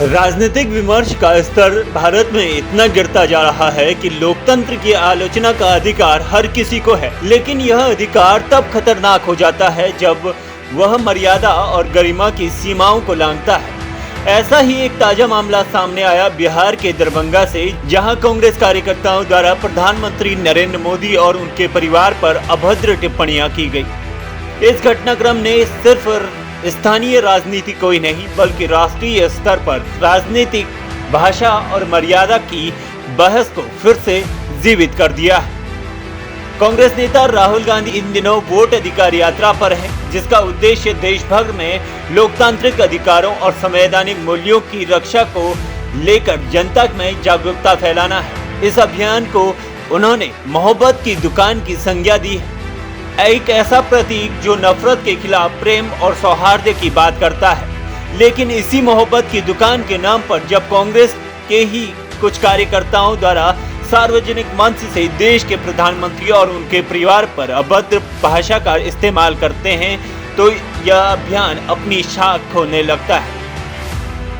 राजनीतिक विमर्श का स्तर भारत में इतना गिरता जा रहा है कि लोकतंत्र की आलोचना का अधिकार हर किसी को है, लेकिन यह अधिकार तब खतरनाक हो जाता है जब वह मर्यादा और गरिमा की सीमाओं को लांघता है। ऐसा ही एक ताजा मामला सामने आया बिहार के दरभंगा से, जहां कांग्रेस कार्यकर्ताओं द्वारा प्रधानमंत्री नरेंद्र मोदी और उनके परिवार पर अभद्र टिप्पणियां की गई। इस घटनाक्रम ने सिर्फ स्थानीय राजनीति को ही नहीं बल्कि राष्ट्रीय स्तर पर राजनीतिक भाषा और मर्यादा की बहस को फिर से जीवित कर दिया है। कांग्रेस नेता राहुल गांधी इन दिनों वोट अधिकार यात्रा पर हैं, जिसका उद्देश्य देश भर में लोकतांत्रिक अधिकारों और संवैधानिक मूल्यों की रक्षा को लेकर जनता में जागरूकता फैलाना है। इस अभियान को उन्होंने मोहब्बत की दुकान की संज्ञा दी है, एक ऐसा प्रतीक जो नफरत के खिलाफ प्रेम और सौहार्द की बात करता है। लेकिन इसी मोहब्बत की दुकान के नाम पर जब कांग्रेस के ही कुछ कार्यकर्ताओं द्वारा सार्वजनिक मंच से देश के प्रधानमंत्री और उनके परिवार पर अभद्र भाषा का इस्तेमाल करते हैं, तो यह अभियान अपनी शाख खोने लगता है।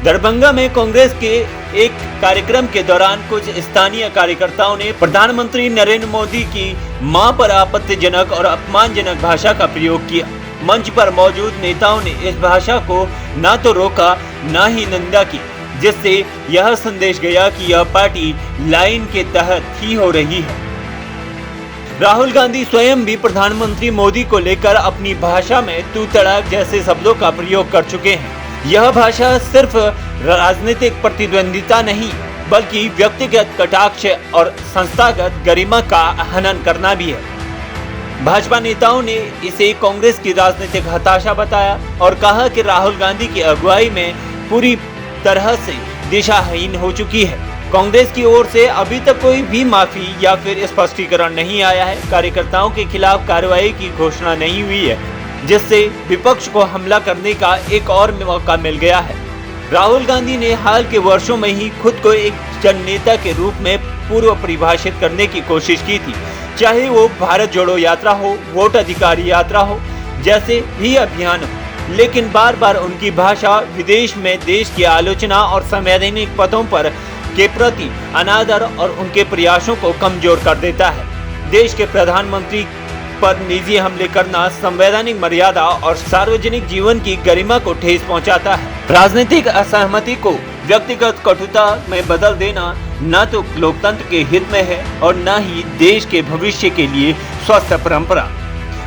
दरभंगा में कांग्रेस के एक कार्यक्रम के दौरान कुछ स्थानीय कार्यकर्ताओं ने प्रधानमंत्री नरेंद्र मोदी की मां पर आपत्तिजनक और अपमानजनक भाषा का प्रयोग किया। मंच पर मौजूद नेताओं ने इस भाषा को ना तो रोका ना ही निंदा की, जिससे यह संदेश गया कि यह पार्टी लाइन के तहत ही हो रही है। राहुल गांधी स्वयं भी प्रधानमंत्री मोदी को लेकर अपनी भाषा में तू तड़ाक जैसे शब्दों का प्रयोग कर चुके हैं। यह भाषा सिर्फ राजनीतिक प्रतिद्वंदिता नहीं बल्कि व्यक्तिगत कटाक्ष और संस्थागत गरिमा का हनन करना भी है। भाजपा नेताओं ने इसे कांग्रेस की राजनीतिक हताशा बताया और कहा कि राहुल गांधी की अगुवाई में पूरी तरह से दिशाहीन हो चुकी है। कांग्रेस की ओर से अभी तक कोई भी माफी या फिर स्पष्टीकरण नहीं आया है। कार्यकर्ताओं के खिलाफ कार्रवाई की घोषणा नहीं हुई है, जिससे विपक्ष को हमला करने का एक और मौका मिल गया है। राहुल गांधी ने हाल के वर्षों में ही खुद को एक जननेता के रूप में पूर्व परिभाषित करने की कोशिश की थी, चाहे वो भारत जोड़ो यात्रा हो, वोट अधिकार यात्रा हो जैसे भी अभियान हो। लेकिन बार बार उनकी भाषा विदेश में देश की आलोचना और संवैधानिक पदों पर के प्रति अनादर और उनके प्रयासों को कमजोर कर देता है। देश के प्रधानमंत्री पर निजी हमले करना संवैधानिक मर्यादा और सार्वजनिक जीवन की गरिमा को ठेस पहुंचाता है। राजनीतिक असहमति को व्यक्तिगत कटुता में बदल देना न तो लोकतंत्र के हित में है और न ही देश के भविष्य के लिए स्वस्थ परंपरा।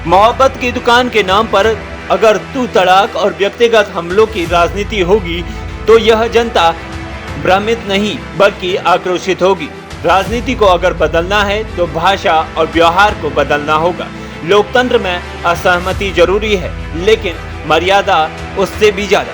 मोहब्बत की दुकान के नाम पर अगर तू तड़ाक और व्यक्तिगत हमलों की राजनीति होगी तो यह जनता भ्रमित नहीं बल्कि आक्रोशित होगी। राजनीति को अगर बदलना है तो भाषा और व्यवहार को बदलना होगा। लोकतंत्र में असहमति जरूरी है, लेकिन मर्यादा उससे भी ज्यादा।